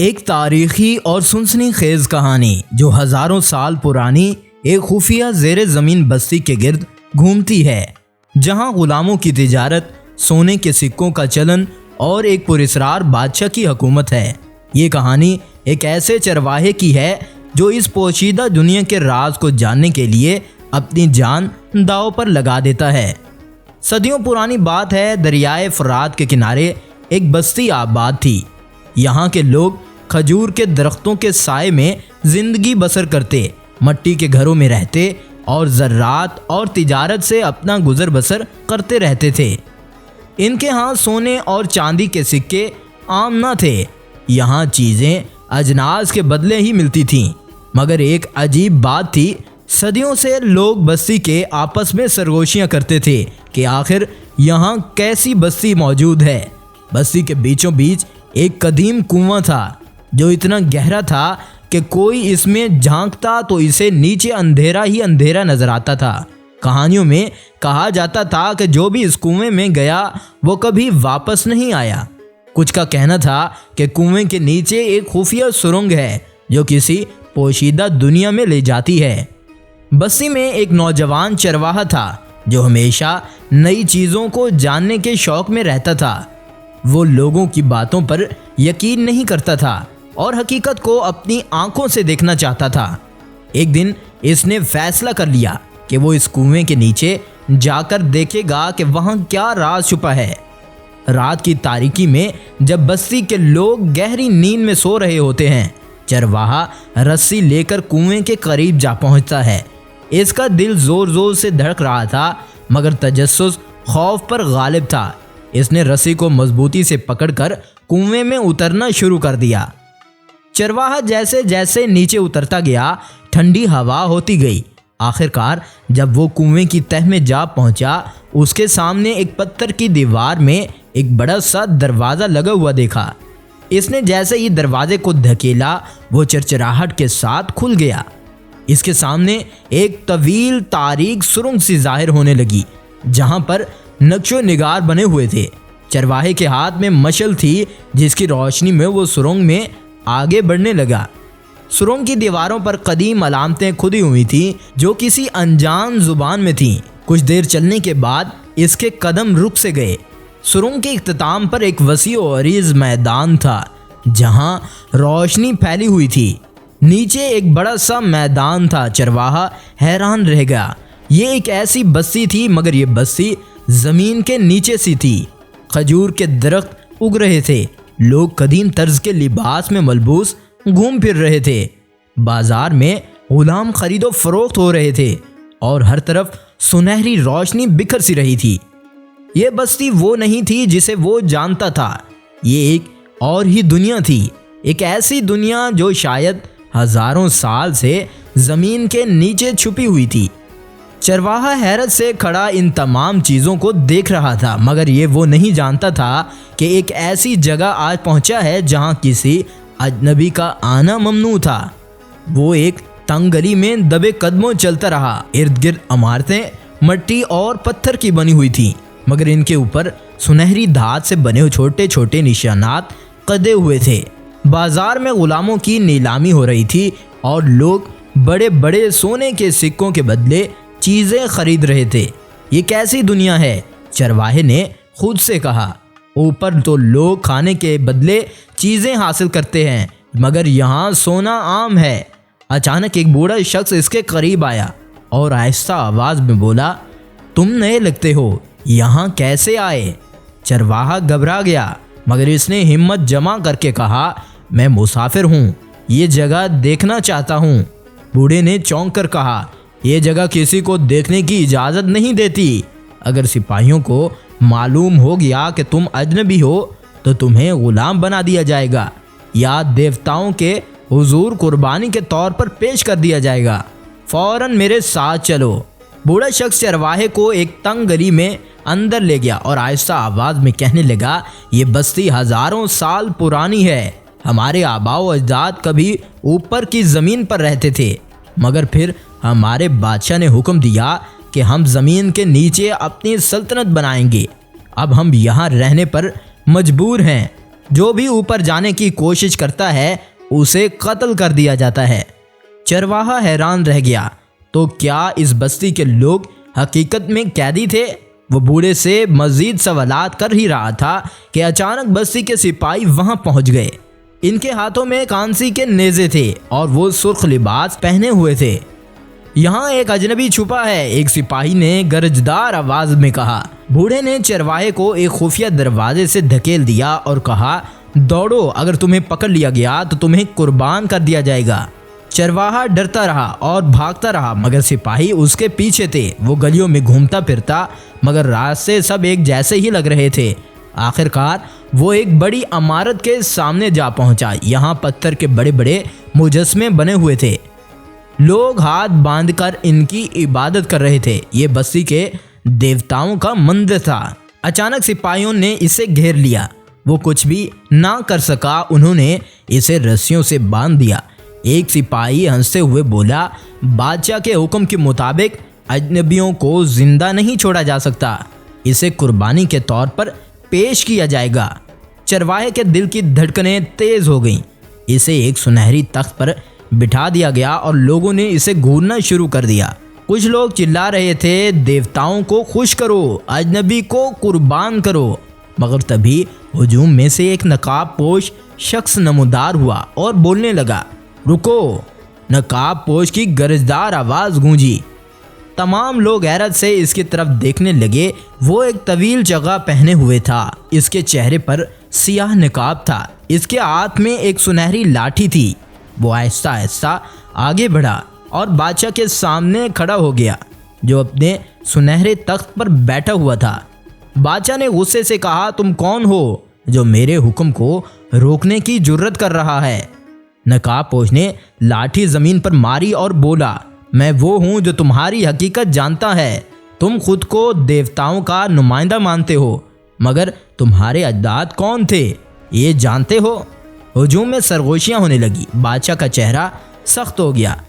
एक तारीखी और सनसनीखेज कहानी जो हजारों साल पुरानी एक खुफिया ज़ेरे ज़मीन बस्ती के गिर्द घूमती है, जहां गुलामों की तिजारत, सोने के सिक्कों का चलन और एक पुरस्कार बादशाह की हुकूमत है। ये कहानी एक ऐसे चरवाहे की है जो इस पोशीदा दुनिया के राज को जानने के लिए अपनी जान दांव पर लगा देता है। सदियों पुरानी बात है, दरियाए फरात के किनारे एक बस्ती आबाद थी। यहाँ के लोग खजूर के दरख्तों के साए में जिंदगी बसर करते, मट्टी के घरों में रहते और ज़रात और तिजारत से अपना गुजर बसर करते रहते थे। इनके यहाँ सोने और चांदी के सिक्के आम न थे। यहाँ चीज़ें अजनास के बदले ही मिलती थीं। मगर एक अजीब बात थी, सदियों से लोग बस्ती के आपस में सरगोशियाँ करते थे कि आखिर यहाँ कैसी बस्ती मौजूद है। बस्ती के बीचों बीच एक कदीम कुआं था जो इतना गहरा था कि कोई इसमें झांकता तो इसे नीचे अंधेरा ही अंधेरा नजर आता था। कहानियों में कहा जाता था कि जो भी इस कुएं में गया वो कभी वापस नहीं आया। कुछ का कहना था कि कुएं के नीचे एक खुफिया सुरंग है जो किसी पोशीदा दुनिया में ले जाती है। बस्ती में एक नौजवान चरवाहा था जो हमेशा नई चीज़ों को जानने के शौक में रहता था। वो लोगों की बातों पर यकीन नहीं करता था और हकीकत को अपनी आंखों से देखना चाहता था। एक दिन इसने फैसला कर लिया कि वो इस कुएं के नीचे जाकर देखेगा कि वहाँ क्या राज छुपा है। रात की तारीकी में जब बस्ती के लोग गहरी नींद में सो रहे होते हैं, चरवाहा रस्सी लेकर कुएं के करीब जा पहुँचता है। इसका दिल जोर जोर से धड़क रहा था, मगर तजस्सुस खौफ पर गालिब था। इसने रस्सी को मजबूती से पकड़कर कुएं में उतरना शुरू कर दिया। चरवाहा जैसे जैसे नीचे उतरता गया, ठंडी हवा होती गई। आखिरकार जब वो कुएं की तह में जा पहुंचा, उसके सामने एक पत्थर की दीवार में एक बड़ा सा दरवाज़ा लगा हुआ देखा। इसने जैसे ही दरवाजे को धकेला, वो चरचराहट के साथ खुल गया। इसके सामने एक तवील तारीक सुरंग सी जाहिर होने लगी, जहां पर नक्शो निगार बने हुए थे। चरवाहे के हाथ में मशल थी, जिसकी रोशनी में वो सुरंग में आगे बढ़ने लगा। सुरंग की दीवारों पर कदीम अलामतें खुदी हुई थीं जो किसी अनजान जुबान में थीं। कुछ देर चलने के बाद इसके कदम रुक से गए। सुरंग के इख्तिताम पर एक वसी और अरीज मैदान था जहां रोशनी फैली हुई थी। नीचे एक बड़ा सा मैदान था। चरवाहा हैरान रह गया। ये एक ऐसी बस्ती थी, मगर ये बस्ती ज़मीन के नीचे सी थी। खजूर के दरख्त उग रहे थे। लोग कदीम तर्ज के लिबास में मलबूस घूम फिर रहे थे। बाजार में गुलाम खरीदो फरोख्त हो रहे थे और हर तरफ सुनहरी रोशनी बिखर सी रही थी। ये बस्ती वो नहीं थी जिसे वो जानता था। ये एक और ही दुनिया थी, एक ऐसी दुनिया जो शायद हजारों साल से ज़मीन के नीचे छुपी हुई थी। चरवाहा हैरत से खड़ा इन तमाम चीज़ों को देख रहा था, मगर ये वो नहीं जानता था कि एक ऐसी जगह आज पहुंचा है जहां किसी अजनबी का आना ममनू था। वो एक तंग गली में दबे कदमों चलता रहा। इर्द गिर्द इमारतें मट्टी और पत्थर की बनी हुई थीं, मगर इनके ऊपर सुनहरी धात से बने हुए छोटे छोटे निशानात कदे हुए थे। बाजार में गुलामों की नीलामी हो रही थी और लोग बड़े बड़े सोने के सिक्कों के बदले चीज़ें खरीद रहे थे। ये कैसी दुनिया है, चरवाहे ने खुद से कहा। ऊपर तो लोग खाने के बदले चीज़ें हासिल करते हैं, मगर यहाँ सोना आम है। अचानक एक बूढ़ा शख्स इसके करीब आया और आहिस्ता आवाज़ में बोला, तुम नए लगते हो, यहाँ कैसे आए? चरवाहा घबरा गया, मगर इसने हिम्मत जमा करके कहा, मैं मुसाफिर हूँ, ये जगह देखना चाहता हूँ। बूढ़े ने चौंक कर कहा, ये जगह किसी को देखने की इजाज़त नहीं देती। अगर सिपाहियों को मालूम हो गया कि तुम अजनबी हो तो तुम्हें गुलाम बना दिया जाएगा या देवताओं के हुजूर कुर्बानी के तौर पर पेश कर दिया जाएगा। फौरन मेरे साथ चलो। बूढ़ा शख्स चरवाहे को एक तंग गली में अंदर ले गया और आहिस्ता आवाज़ में कहने लगा, ये बस्ती हज़ारों साल पुरानी है। हमारे आबाओ अजदाद कभी ऊपर की ज़मीन पर रहते थे, मगर फिर हमारे बादशाह ने हुक्म दिया कि हम ज़मीन के नीचे अपनी सल्तनत बनाएंगे। अब हम यहाँ रहने पर मजबूर हैं। जो भी ऊपर जाने की कोशिश करता है उसे कत्ल कर दिया जाता है। चरवाहा हैरान रह गया, तो क्या इस बस्ती के लोग हकीकत में कैदी थे? वो बूढ़े से मजीद सवालात कर ही रहा था कि अचानक बस्ती के सिपाही वहां पहुंच गए। इनके हाथों में कांसी के नेज़े थे और वो सुर्ख लिबास पहने हुए थे। यहाँ एक अजनबी छुपा है, एक सिपाही ने गरजदार आवाज में कहा। बूढ़े ने चरवाहे को एक खुफिया दरवाजे से धकेल दिया और कहा, दौड़ो, अगर तुम्हें पकड़ लिया गया तो तुम्हें कुर्बान कर दिया जाएगा। चरवाहा डरता रहा और भागता रहा, मगर सिपाही उसके पीछे थे। वो गलियों में घूमता फिरता, मगर रास्ते सब एक जैसे ही लग रहे थे। आखिरकार वो एक बड़ी इमारत के सामने जा पहुंचा। यहाँ पत्थर के बड़े बड़े मुजस्मे बने हुए थे। लोग हाथ बांधकर इनकी इबादत कर रहे थे। ये बस्ती के देवताओं का मंदिर था। अचानक सिपाहियों ने इसे घेर लिया। वो कुछ भी ना कर सका। उन्होंने इसे रस्सियों से बांध दिया। एक सिपाही हंसते हुए बोला, बादशाह के हुक्म के मुताबिक अजनबियों को जिंदा नहीं छोड़ा जा सकता, इसे कुर्बानी के तौर पर पेश किया जाएगा। चरवाहे के दिल की धड़कनें तेज हो गईं। इसे एक सुनहरी तख्त पर बिठा दिया गया और लोगों ने इसे घूरना शुरू कर दिया। कुछ लोग चिल्ला रहे थे, देवताओं को खुश करो, अजनबी को कुर्बान करो। मगर तभी हुजूम में से एक नकाबपोश शख्स नमूदार हुआ और बोलने लगा, रुको। नकाबपोश की गरजदार आवाज गूंजी। तमाम लोग हैरत से इसकी तरफ देखने लगे। वो एक तवील जगह पहने हुए था। इसके चेहरे पर सियाह नकाब था। इसके हाथ में एक सुनहरी लाठी थी। वो आहिस्ता आहिस्ता आगे बढ़ा और बादशाह के सामने खड़ा हो गया, जो अपने सुनहरे तख्त पर बैठा हुआ था। बादशाह ने गुस्से से कहा, तुम कौन हो जो मेरे हुक्म को रोकने की जुर्रत कर रहा है? नकाबपोश ने लाठी जमीन पर मारी और बोला, मैं वो हूँ जो तुम्हारी हकीकत जानता है। तुम खुद को देवताओं का नुमाइंदा मानते हो, मगर तुम्हारे अजदाद कौन थे ये जानते हो? हुजूम में सरगोशियाँ होने लगी। बादशाह का चेहरा सख्त हो गया।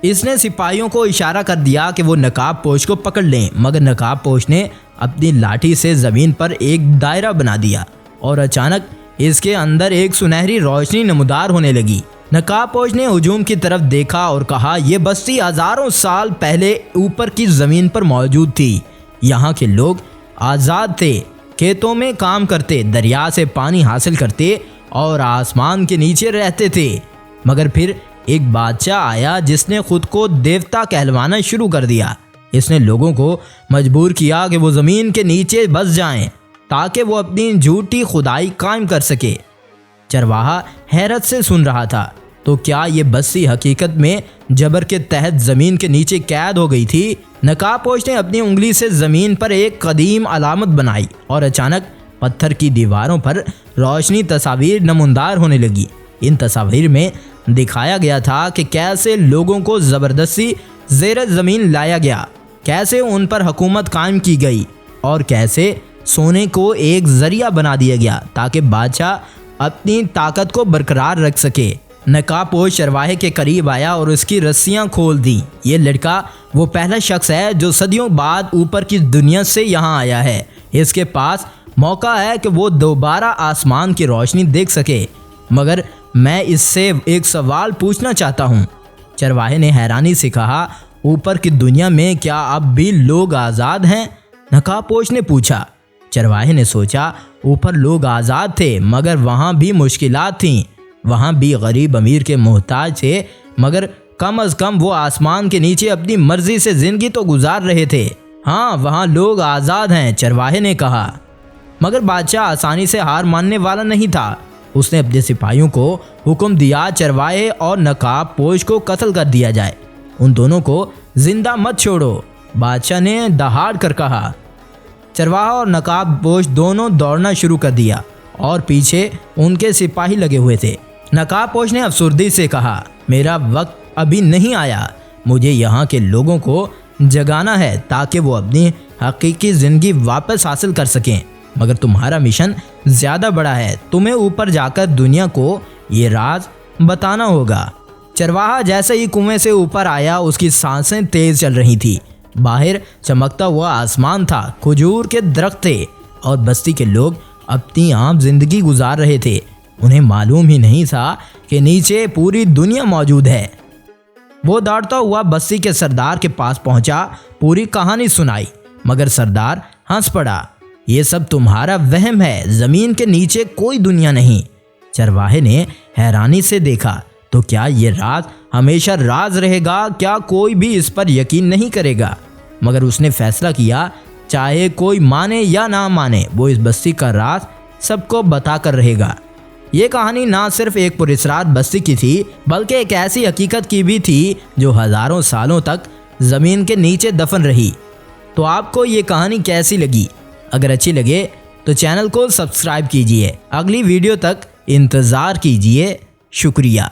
इसने सिपाहियों को इशारा कर दिया कि वो नकाबपोश को पकड़ लें, मगर नकाबपोश ने अपनी लाठी से ज़मीन पर एक दायरा बना दिया और अचानक इसके अंदर एक सुनहरी रोशनी नमूदार होने लगी। नकाबपोश ने हुजूम की तरफ देखा और कहा, यह बस्ती हजारों साल पहले ऊपर की ज़मीन पर मौजूद थी। यहाँ के लोग आज़ाद थे, खेतों में काम करते, दरिया से पानी हासिल करते और आसमान के नीचे रहते थे। मगर फिर एक बादशाह आया जिसने खुद को देवता कहलवाना शुरू कर दिया। इसने लोगों को मजबूर किया कि वो ज़मीन के नीचे बस जाएं, ताकि वो अपनी झूठी खुदाई कायम कर सके। चरवाहा हैरत से सुन रहा था। तो क्या ये बस्ती हकीकत में जबर के तहत ज़मीन के नीचे कैद हो गई थी? नकाबपोश ने अपनी उंगली से ज़मीन पर एक कदीम अलामत बनाई और अचानक पत्थर की दीवारों पर रोशनी तस्वीर नमूदार होने लगी। इन तस्वीर में दिखाया गया था कि कैसे लोगों को ज़बरदस्ती ज़ेर ज़मीन लाया गया, कैसे उन पर हुकूमत कायम की गई और कैसे सोने को एक ज़रिया बना दिया गया ताकि बादशाह अपनी ताकत को बरकरार रख सके। नकाबपोश चरवाहे के करीब आया और उसकी रस्सियां खोल दी। ये लड़का वो पहला शख्स है जो सदियों बाद ऊपर की दुनिया से यहाँ आया है। इसके पास मौका है कि वो दोबारा आसमान की रोशनी देख सके, मगर मैं इससे एक सवाल पूछना चाहता हूँ। चरवाहे ने हैरानी से कहा, ऊपर की दुनिया में क्या अब भी लोग आज़ाद हैं? नकाबपोश ने पूछा। चरवाहे ने सोचा, ऊपर लोग आज़ाद थे, मगर वहाँ भी मुश्किलात थीं। वहाँ भी गरीब अमीर के मोहताज थे, मगर कम अज़ कम वो आसमान के नीचे अपनी मर्जी से ज़िंदगी तो गुजार रहे थे। हाँ, वहाँ लोग आज़ाद हैं, चरवाहे ने कहा। मगर बादशाह आसानी से हार मानने वाला नहीं था। उसने अपने सिपाहियों को हुक्म दिया, चरवाहे और नकाबपोश को कत्ल कर दिया जाए। उन दोनों को जिंदा मत छोड़ो, बादशाह ने दहाड़ कर कहा। चरवाहा और नकाबपोश दोनों दौड़ना शुरू कर दिया और पीछे उनके सिपाही लगे हुए थे। नकाबपोश ने अफसुर्दी से कहा, मेरा वक्त अभी नहीं आया। मुझे यहाँ के लोगों को जगाना है ताकि वो अपनी हकीकी ज़िंदगी वापस हासिल कर सकें। मगर तुम्हारा मिशन ज़्यादा बड़ा है। तुम्हें ऊपर जाकर दुनिया को ये राज बताना होगा। चरवाहा जैसे ही कुएं से ऊपर आया, उसकी सांसें तेज चल रही थी। बाहर चमकता हुआ आसमान था, खजूर के दरख्त थे और बस्ती के लोग अपनी आम जिंदगी गुजार रहे थे। उन्हें मालूम ही नहीं था कि नीचे पूरी दुनिया मौजूद है। वो दौड़ता हुआ बस्ती के सरदार के पास पहुंचा, पूरी कहानी सुनाई, मगर सरदार हंस पड़ा। ये सब तुम्हारा वहम है, जमीन के नीचे कोई दुनिया नहीं। चरवाहे ने हैरानी से देखा, तो क्या ये राज हमेशा राज रहेगा? क्या कोई भी इस पर यकीन नहीं करेगा? मगर उसने फैसला किया, चाहे कोई माने या ना माने, वो इस बस्ती का राज सबको बता कर रहेगा। ये कहानी ना सिर्फ एक पुरस्रात बस्ती की थी, बल्कि एक ऐसी हकीकत की भी थी जो हजारों सालों तक ज़मीन के नीचे दफन रही। तो आपको ये कहानी कैसी लगी? अगर अच्छी लगे तो चैनल को सब्सक्राइब कीजिए। अगली वीडियो तक इंतज़ार कीजिए। शुक्रिया।